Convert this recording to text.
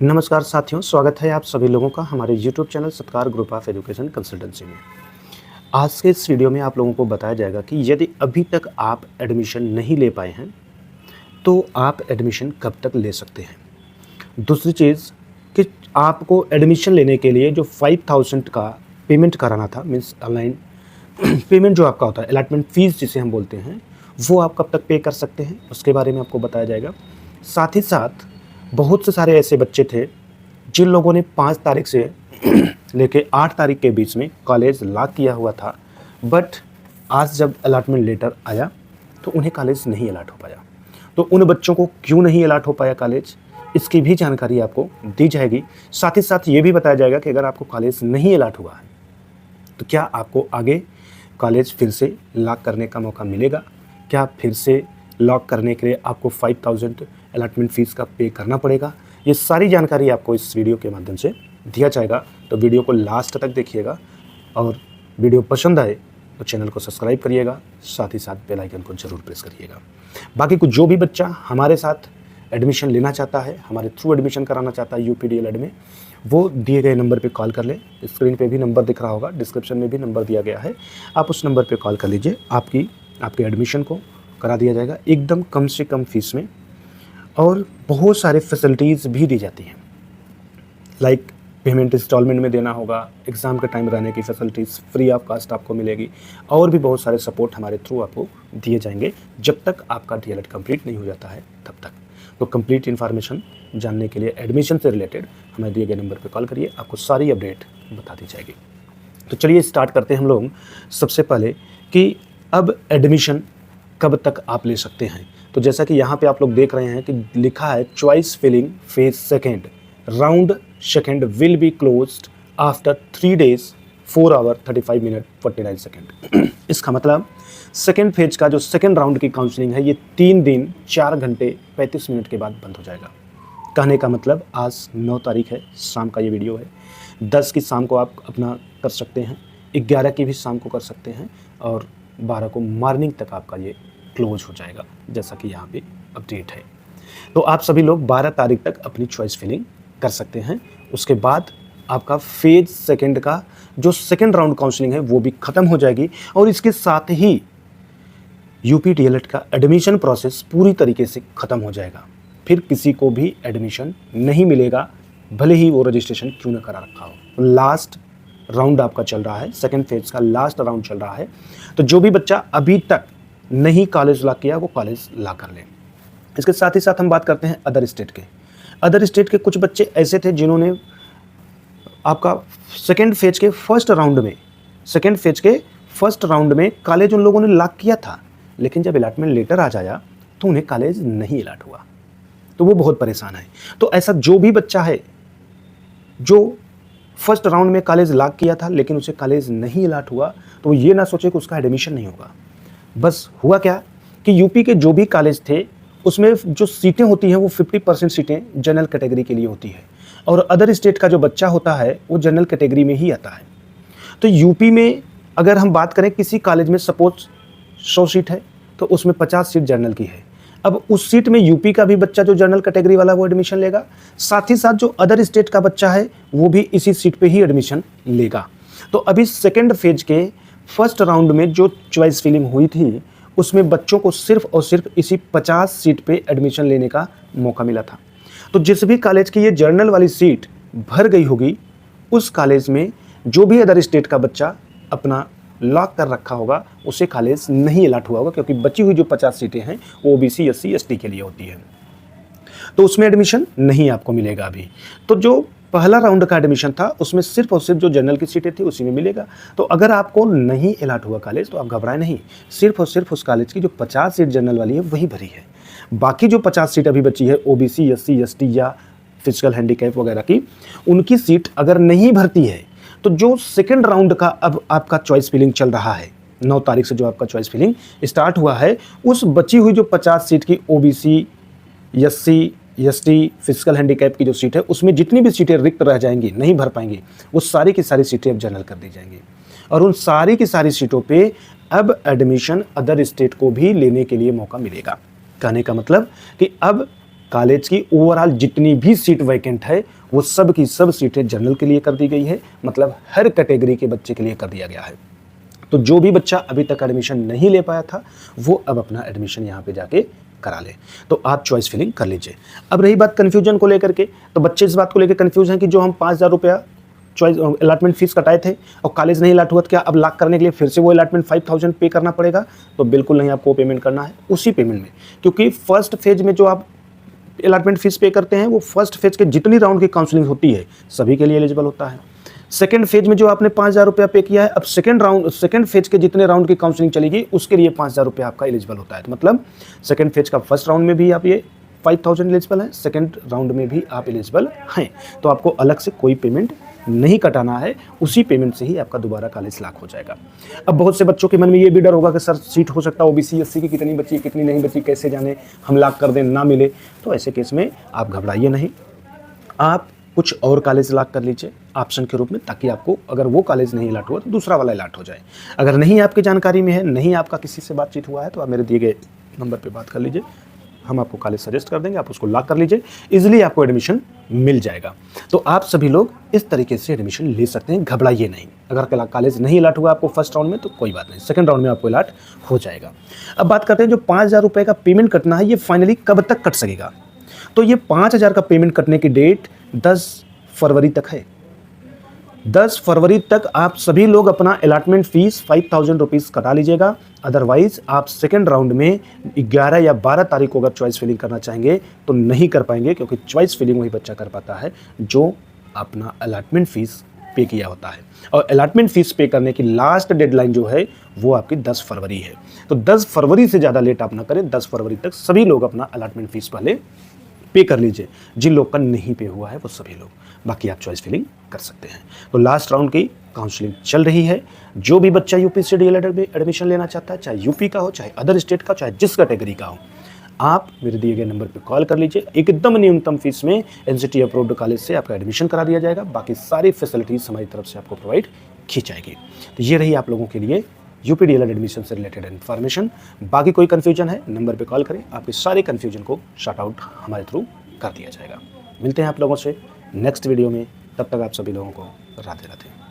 नमस्कार साथियों, स्वागत है आप सभी लोगों का हमारे YouTube चैनल सत्कार ग्रुप ऑफ एजुकेशन कंसल्टेंसी में। आज के इस वीडियो में आप लोगों को बताया जाएगा कि यदि अभी तक आप एडमिशन नहीं ले पाए हैं तो आप एडमिशन कब तक ले सकते हैं। दूसरी चीज़ कि आपको एडमिशन लेने के लिए जो 5000 का पेमेंट कराना था, मीन्स ऑनलाइन पेमेंट जो आपका होता है, अलॉटमेंट फ़ीस जिसे हम बोलते हैं, वो आप कब तक पे कर सकते हैं, उसके बारे में आपको बताया जाएगा। साथ ही साथ बहुत से सारे ऐसे बच्चे थे जिन लोगों ने 5 तारीख से लेके 8 तारीख के बीच में कॉलेज लॉक किया हुआ था, बट आज जब अलॉटमेंट लेटर आया तो उन्हें कॉलेज नहीं अलॉट हो पाया। तो उन बच्चों को क्यों नहीं अलॉट हो पाया कॉलेज, इसकी भी जानकारी आपको दी जाएगी। साथ ही साथ ये भी बताया जाएगा कि अगर आपको कॉलेज नहीं अलॉट हुआ है तो क्या आपको आगे कॉलेज फिर से लॉक करने का मौका मिलेगा, क्या फिर से लॉक करने के लिए आपको 5000 अलॉटमेंट फ़ीस का पे करना पड़ेगा। ये सारी जानकारी आपको इस वीडियो के माध्यम से दिया जाएगा, तो वीडियो को लास्ट तक देखिएगा और वीडियो पसंद आए तो चैनल को सब्सक्राइब करिएगा, साथ ही साथ बेल आइकन को जरूर प्रेस करिएगा। बाकी कुछ जो भी बच्चा हमारे साथ एडमिशन लेना चाहता है, हमारे थ्रू एडमिशन कराना चाहता है UPDLED में, वो दिए गए नंबर पे कॉल कर ले। स्क्रीन पे भी नंबर दिख रहा होगा, डिस्क्रिप्शन में भी नंबर दिया गया है, आप उस नंबर पे कॉल कर लीजिए। आपके एडमिशन को करा दिया जाएगा एकदम कम से कम फीस में, और बहुत सारे फैसिलिटीज़ भी दी जाती हैं, लाइक पेमेंट इंस्टॉलमेंट में देना होगा, एग्ज़ाम के टाइम रहने की फैसिलिटीज़ फ्री ऑफ कास्ट आपको मिलेगी, और भी बहुत सारे सपोर्ट हमारे थ्रू आपको दिए जाएंगे जब तक आपका DLED कंप्लीट नहीं हो जाता है तब तक। तो कंप्लीट इन्फॉर्मेशन जानने के लिए एडमिशन से रिलेटेड हमें दिए गए नंबर पर कॉल करिए, आपको सारी अपडेट बता दी जाएगी। तो चलिए स्टार्ट करते हैं हम लोग सबसे पहले कि अब एडमिशन कब तक आप ले सकते हैं। तो जैसा कि यहाँ पे आप लोग देख रहे हैं कि लिखा है choice filling phase second round second will be closed after 3 days 4 hours 35 minutes 49 seconds। इसका मतलब सेकेंड फेज का जो सेकेंड राउंड की काउंसलिंग है, ये 3 दिन 4 घंटे 35 मिनट के बाद बंद हो जाएगा। कहने का मतलब आज 9 तारीख है, शाम का ये वीडियो है, 10 की शाम को आप अपना कर सकते हैं, 11 की भी शाम को कर सकते हैं, और 12 को मॉर्निंग तक आपका ये क्लोज हो जाएगा, जैसा कि यहाँ पे अपडेट है। तो आप सभी लोग 12 तारीख तक अपनी चॉइस फिलिंग कर सकते हैं। उसके बाद आपका फेज सेकंड का जो सेकंड राउंड काउंसलिंग है वो भी ख़त्म हो जाएगी, और इसके साथ ही UPDLED का एडमिशन प्रोसेस पूरी तरीके से ख़त्म हो जाएगा। फिर किसी को भी एडमिशन नहीं मिलेगा, भले ही वो रजिस्ट्रेशन क्यों न करा रखा हो। लास्ट राउंड आपका चल रहा है, सेकेंड फेज का लास्ट राउंड चल रहा है। तो जो भी बच्चा अभी तक नहीं कॉलेज लॉक किया वो कॉलेज लॉक कर लें। इसके साथ ही साथ हम बात करते हैं अदर स्टेट के। अदर स्टेट के कुछ बच्चे ऐसे थे जिन्होंने आपका सेकेंड फेज के फर्स्ट राउंड में कॉलेज उन लोगों ने लॉक किया था, लेकिन जब अलॉटमेंट लेटर आ जाया तो उन्हें कॉलेज नहीं अलॉट हुआ, तो वो बहुत परेशान है। तो ऐसा जो भी बच्चा है जो फर्स्ट राउंड में कॉलेज लॉक किया था लेकिन उसे कॉलेज नहीं अलॉट हुआ, तो वो ये ना सोचे कि उसका एडमिशन नहीं होगा। बस हुआ क्या कि यूपी के जो भी कॉलेज थे उसमें जो सीटें होती हैं वो 50% सीटें जनरल कैटेगरी के लिए होती है, और अदर स्टेट का जो बच्चा होता है वो जनरल कैटेगरी में ही आता है। तो यूपी में अगर हम बात करें किसी कॉलेज में सपोज 100 सीट है तो उसमें 50 सीट जनरल की है। अब उस सीट में यूपी का भी बच्चा जो जनरल कैटेगरी वाला वो एडमिशन लेगा, साथ ही साथ जो अदर स्टेट का बच्चा है वो भी इसी सीट पे ही एडमिशन लेगा। तो अभी सेकेंड फेज के फर्स्ट राउंड में जो चॉइस फिलिंग हुई थी उसमें बच्चों को सिर्फ और सिर्फ इसी 50 सीट पे एडमिशन लेने का मौका मिला था। तो जिस भी कॉलेज की ये जर्नल वाली सीट भर गई होगी, उस कॉलेज में जो भी अदर स्टेट का बच्चा अपना लॉक कर रखा होगा उसे कॉलेज नहीं अलॉट हुआ होगा, क्योंकि बची हुई जो 50 सीटें हैं वो OBC SC ST के लिए होती है, तो उसमें एडमिशन नहीं आपको मिलेगा अभी। तो जो पहला राउंड का एडमिशन था उसमें सिर्फ और सिर्फ जो जनरल की सीटें थी उसी में मिलेगा। तो अगर आपको नहीं अलॉट हुआ कॉलेज तो आप घबराएं नहीं, सिर्फ और सिर्फ उस कॉलेज की जो 50 सीट जनरल वाली है वही भरी है। बाकी जो 50 सीट अभी बची है OBC SC ST या फिजिकल हैंडीकैप वगैरह की, उनकी सीट अगर नहीं भरती है तो जो सेकेंड राउंड का अब आपका चॉइस फिलिंग चल रहा है, 9 तारीख से जो आपका चॉइस फिलिंग स्टार्ट हुआ है, उस बची हुई जो 50 सीट की OBC SC ST physical handicap की जो सीट है उसमें जितनी भी सीटें रिक्त रह जाएंगी, नहीं भर पाएंगी, वो सारी की सारी सीटें अब जनरल कर दी जाएंगी, और उन सारी की सारी सीटों पे अब एडमिशन अदर स्टेट को भी लेने के लिए मौका मिलेगा। कहने का मतलब कि अब कॉलेज की ओवरऑल जितनी भी सीट वैकेंट है वो सब की सब सीटें जनरल के लिए कर दी गई है, मतलब हर कैटेगरी के बच्चे के लिए कर दिया गया है। तो जो भी बच्चा अभी तक एडमिशन नहीं ले पाया था वो अब अपना एडमिशन यहाँ पे जाके करा ले। तो आप चॉइस फिलिंग कर लीजिए। अब रही बात कन्फ्यूजन को लेकर के, तो बच्चे इस बात को लेकर कन्फ्यूज हैं कि जो हम 5,000 रुपया चॉइस अलॉटमेंट फीस कटाए थे और कॉलेज नहीं अलॉट हुआ, तो क्या अब लॉक करने के लिए फिर से वो अलॉटमेंट 5,000 पे करना पड़ेगा? तो बिल्कुल नहीं, आपको पेमेंट करना है उसी पेमेंट में, क्योंकि फर्स्ट फेज में जो आप अलॉटमेंट फीस पे करते हैं वो फर्स्ट फेज के जितनी राउंड की काउंसलिंग होती है सभी के लिए एलिजिबल होता है। सेकंड फेज में जो आपने 5,000 रुपया पे किया है, अब सेकंड फेज के जितने राउंड की काउंसलिंग चलेगी उसके लिए 5,000 रुपया आपका एलिजिबल होता है। तो मतलब सेकंड फेज का फर्स्ट राउंड में भी आप ये 5,000 एलिजिबल है, सेकंड राउंड में भी आप एलिजिबल हैं। तो आपको अलग से कोई पेमेंट नहीं कटाना है, उसी पेमेंट से ही आपका दोबारा कॉलेज लॉक हो जाएगा। अब बहुत से बच्चों के मन में ये भी डर होगा कि सर सीट हो सकता है ओबीसी एससी की कितनी बची कितनी नहीं बची, कैसे जाने, हम लॉक कर दें ना मिले। तो ऐसे केस में आप घबराइए नहीं, आप कुछ और कॉलेज लॉक कर लीजिए ऑप्शन के रूप में, ताकि आपको अगर वो कॉलेज नहीं अलॉट हुआ तो दूसरा वाला अलॉट हो जाए। अगर नहीं आपकी जानकारी में है, नहीं आपका किसी से बातचीत हुआ है, तो आप मेरे दिए गए नंबर पे बात कर लीजिए, हम आपको कॉलेज सजेस्ट कर देंगे, आप उसको लॉक कर लीजिए, इजीली आपको एडमिशन मिल जाएगा। तो आप सभी लोग इस तरीके से एडमिशन ले सकते हैं, घबराइए नहीं। अगर कॉलेज नहीं अलॉट हुआ आपको फर्स्ट राउंड में तो कोई बात नहीं, सेकंड राउंड में आपको अलॉट हो जाएगा। अब बात करते हैं जो 5,000 रुपये का पेमेंट कटना है, ये फाइनली कब तक कट सकेगा? तो ये 5,000 का पेमेंट कटने की डेट 10 फरवरी तक है। 10 फरवरी तक आप सभी लोग अपना अलॉटमेंट फीस 5,000 रुपीज़ कटा लीजिएगा। अदरवाइज आप सेकेंड राउंड में 11 या 12 तारीख को अगर चॉइस फिलिंग करना चाहेंगे तो नहीं कर पाएंगे, क्योंकि चॉइस फिलिंग वही बच्चा कर पाता है जो अपना अलॉटमेंट फीस पे किया होता है। और अलॉटमेंट फीस पे करने की लास्ट डेडलाइन जो है वो आपकी 10 फरवरी है। तो 10 फरवरी से ज़्यादा लेट आप ना करें, 10 फरवरी तक सभी लोग अपना अलॉटमेंट फीस पहले पे कर लीजिए। जिन लोग का नहीं पे हुआ है वो सभी लोग, बाकी आप चॉइस फिलिंग कर सकते हैं। तो लास्ट राउंड की काउंसलिंग चल रही है। जो भी बच्चा यूपी से डीएलएड में एडमिशन लेना चाहता है, चाहे यूपी का हो, चाहे अदर स्टेट का, चाहे जिस कैटेगरी का हो, आप मेरे दिए गए नंबर पर कॉल कर लीजिए। एकदम न्यूनतम फीस में एनसीटी अप्रूव्ड कॉलेज से आपका एडमिशन करा दिया जाएगा। बाकी सारी फैसिलिटीज हमारी तरफ से आपको प्रोवाइड की जाएगी। तो ये रही आप लोगों के लिए यूपी डीएलएड एडमिशन से रिलेटेड इन्फॉर्मेशन। बाकी कोई कन्फ्यूजन है, नंबर पे कॉल करें, आपके सारे कन्फ्यूजन को शॉर्ट आउट हमारे थ्रू कर दिया जाएगा। मिलते हैं आप लोगों से नेक्स्ट वीडियो में, तब तक आप सभी लोगों को राधे राधे।